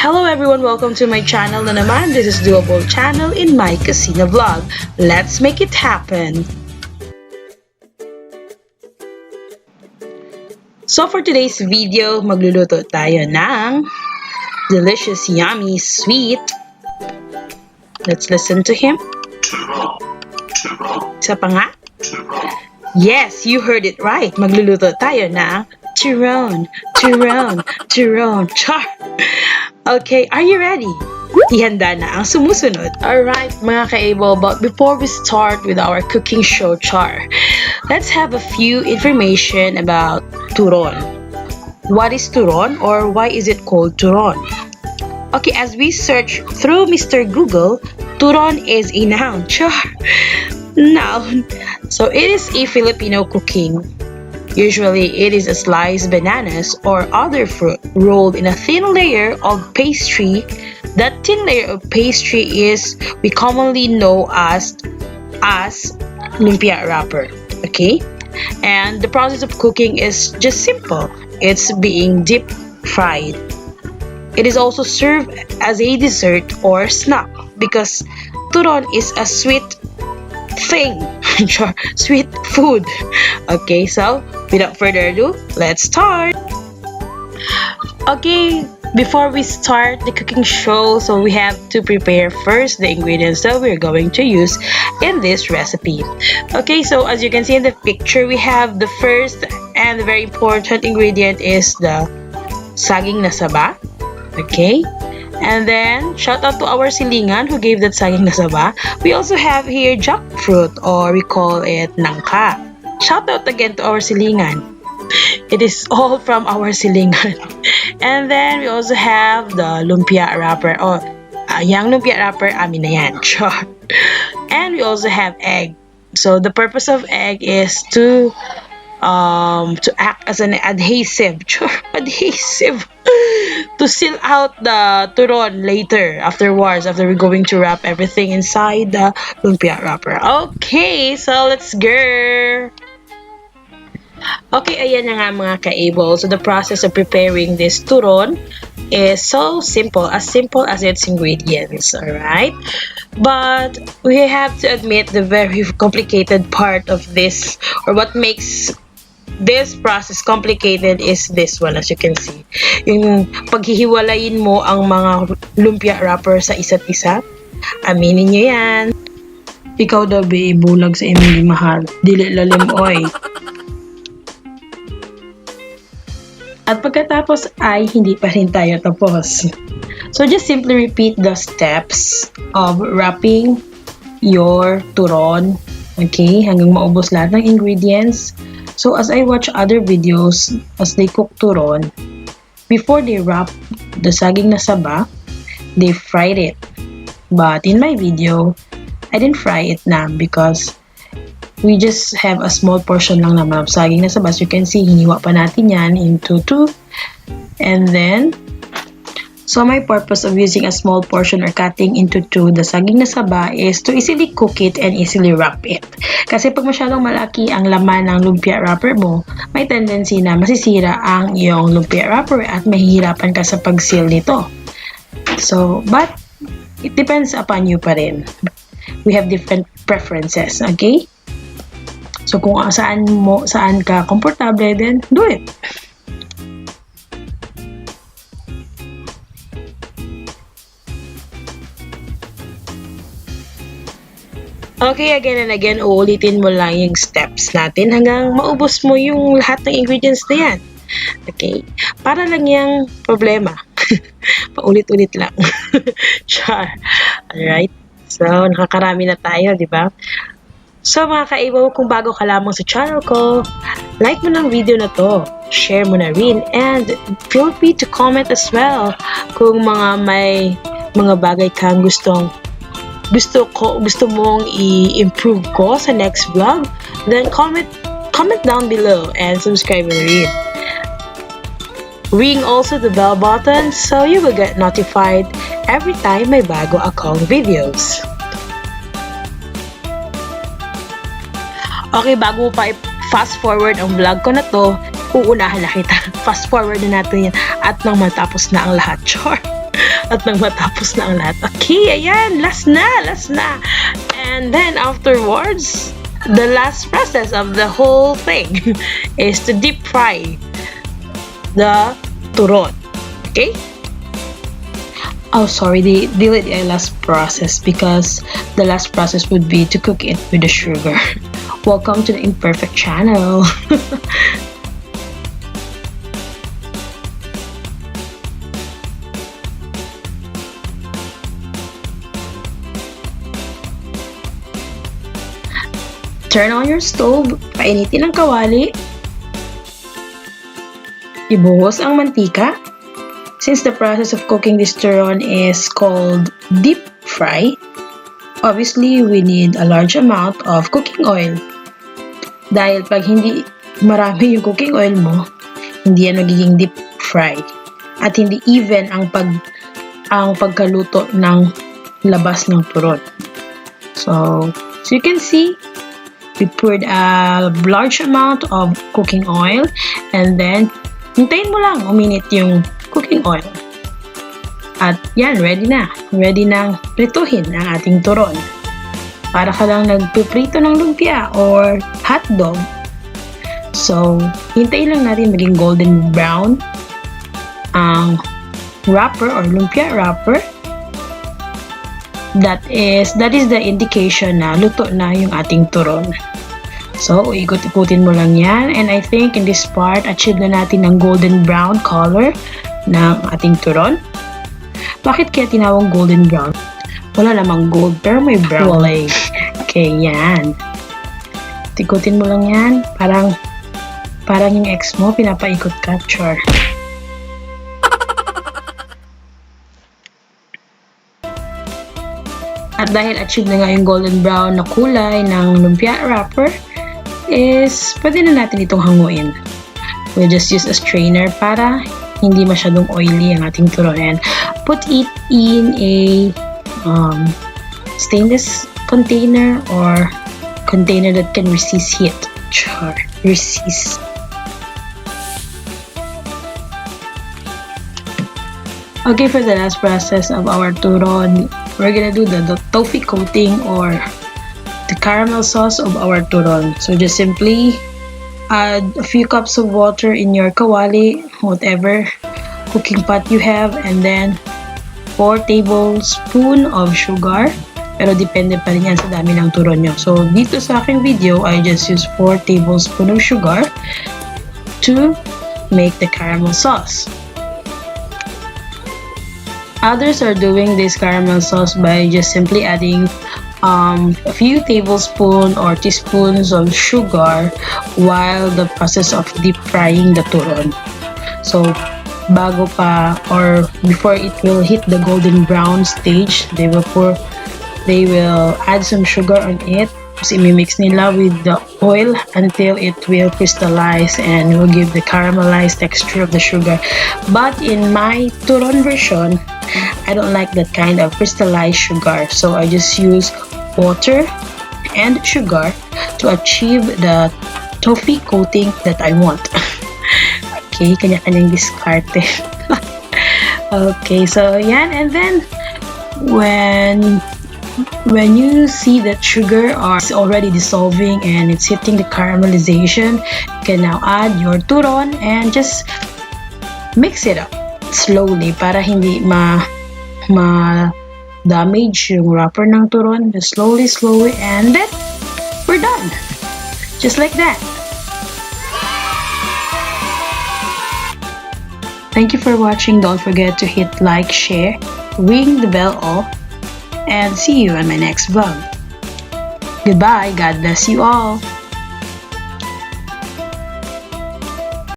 Hello everyone, welcome to my channel na naman. This is Doable Channel in my Casino Vlog. Let's make it happen! So for today's video, magluluto tayo ng delicious, yummy, sweet. Let's listen to him. Isa pa nga? Yes, you heard it right. Magluluto tayo ng Turon. Char! Okay, are you ready? Ihanda na ang sumusunod. Alright, mga ka-able, but before we start with our cooking show, Char, let's have a few information about Turon. What is Turon, or why is it called Turon? Okay, as we search through Mr. Google, Turon is a noun. Char! Noun. So it is a Filipino cooking. Usually, it is a sliced bananas or other fruit rolled in a thin layer of pastry. That thin layer of pastry is we commonly know as lumpia wrapper. Okay, and the process of cooking is just simple. It's being deep fried. It is also served as a dessert or snack because turon is a sweet thing. Sweet food. Okay, so without further ado, let's start. Okay, before we start the cooking show, so we have to prepare first the ingredients that we're going to use in this recipe. Okay, so as you can see in the picture, we have the first and the very important ingredient is the saging na saba. Okay, and then shout out to our silingan who gave that saging na saba. We also have here jackfruit, or we call it nangka. Shout out again to our silingan. It is all from our silingan. And then we also have the lumpia wrapper, or yang lumpia wrapper, amin na yan. And we also have egg. So the purpose of egg is to act as an adhesive. Adhesive. To seal out the turon later, afterwards, after we're going to wrap everything inside the lumpia wrapper. Okay, so let's go. Okay, ayan na nga mga ka-able. So the process of preparing this turon is so simple as its ingredients, alright? But we have to admit the very complicated part of this, or what makes this process complicated, is this one, as you can see. Yung paghihiwalayin mo ang mga lumpia wrapper sa isa't isa. Aminin nyo yan. Ikaw daw be, bulag sa imong mahal. Dili lalim oy. At pagkatapos ay hindi pa rin tayo tapos. So just simply repeat the steps of wrapping your turon. Okay, hanggang maubos lahat ng ingredients. So as I watch other videos as they cook turon, before they wrap the saging na saba, they fried it. But in my video, I didn't fry it na because we just have a small portion lang naman of saging na saba. As you can see, hiniwa pa natin yan into two. And then, so my purpose of using a small portion or cutting into two the saging na saba is to easily cook it and easily wrap it. Kasi pag masyadong malaki ang laman ng lumpia wrapper mo, may tendency na masisira ang iyong lumpia wrapper at mahihirapan ka sa pag-seal nito. So, but it depends upon you pa rin. We have different preferences, okay? So kung saan ka komportable, then do it. Okay, again and again, uulitin mo lang yung steps natin hanggang maubos mo yung lahat ng ingredients na yan. Okay? Para lang yung problema. Paulit-ulit lang. Char. Alright? So, nakakarami na tayo, di ba? So, mga ka-able, kung bago ka lamang sa channel ko, like mo ng video na to, share mo na rin, and feel free to comment as well kung may mga bagay kang gusto mong i-improve ko sa next vlog, then comment down below and subscribe na rin. Ring also the bell button so you will get notified every time may bago akong videos. Okay, bago pa fast forward ang vlog ko na to, uunahan na kita. Fast forward na natin yan at nang matapos na ang lahat. Char! At nang matapos na ang lahat. Okay, ayan, last na. And then afterwards, the last process of the whole thing is to deep fry the turon. Okay? Oh, sorry, they did a last process because the last process would be to cook it with the sugar. Welcome to the imperfect channel. Turn on your stove, painitin ang kawali, ibuhos ang mantika. Since the process of cooking this turon is called deep fry, obviously we need a large amount of cooking oil. Dahil pag hindi marami yung cooking oil mo, hindi yan magiging deep fry. At hindi even ang pagkaluto ng labas ng turon. So you can see, we poured a large amount of cooking oil and then hintayin mo lang uminit yung cooking oil. At yan, ready na. Ready nang prituhin ang ating turon. Para ka lang nagpiprito ng lumpia or hotdog. So, hintayin lang natin maging golden brown ang wrapper or lumpia wrapper. That is the indication na luto na yung ating turon. So, ikot-ikutin mo lang yan. And I think in this part, achieve na natin ang golden brown color ng ating turon. Bakit kaya tinawag golden brown? Wala namang gold, pero may brown. Okay, yan. Ikutin mo lang yan. Parang yung ex mo, pinapaikot ka, char. At dahil achieve na nga yung golden brown na kulay ng lumpia wrapper, is pwede na natin itong hanguin. We'll just use a strainer para hindi masyadong oily ang ating turon. And put it in a stainless container or container that can resist heat. Resist. Okay, for the last process of our turon, we're gonna do the toffee coating or the caramel sauce of our turon. So just simply add a few cups of water in your kawali, whatever cooking pot you have, and then 4 tablespoons of sugar. Pero depende pa rin yan sa dami ng turon nyo. So dito sa aking video, I just use 4 tablespoons of sugar to make the caramel sauce. Others are doing this caramel sauce by just simply adding a few tablespoons or teaspoons of sugar while the process of deep frying the turon. So, bago pa or before it will hit the golden brown stage, they will add some sugar on it. Kasi imimix nila with the oil until it will crystallize and will give the caramelized texture of the sugar. But in my turon version, I don't like that kind of crystallized sugar. So I just use water and sugar to achieve the toffee coating that I want. Okay, kanya-kanyang diskarte. Okay, so yan. And then when you see that sugar is already dissolving and it's hitting the caramelization, you can now add your turon and just mix it up slowly para hindi damage yung wrapper ng turon. Just slowly, and then we're done. Just like that. Thank you for watching. Don't forget to hit like, share, ring the bell all, and see you on my next vlog. Goodbye. God bless you all.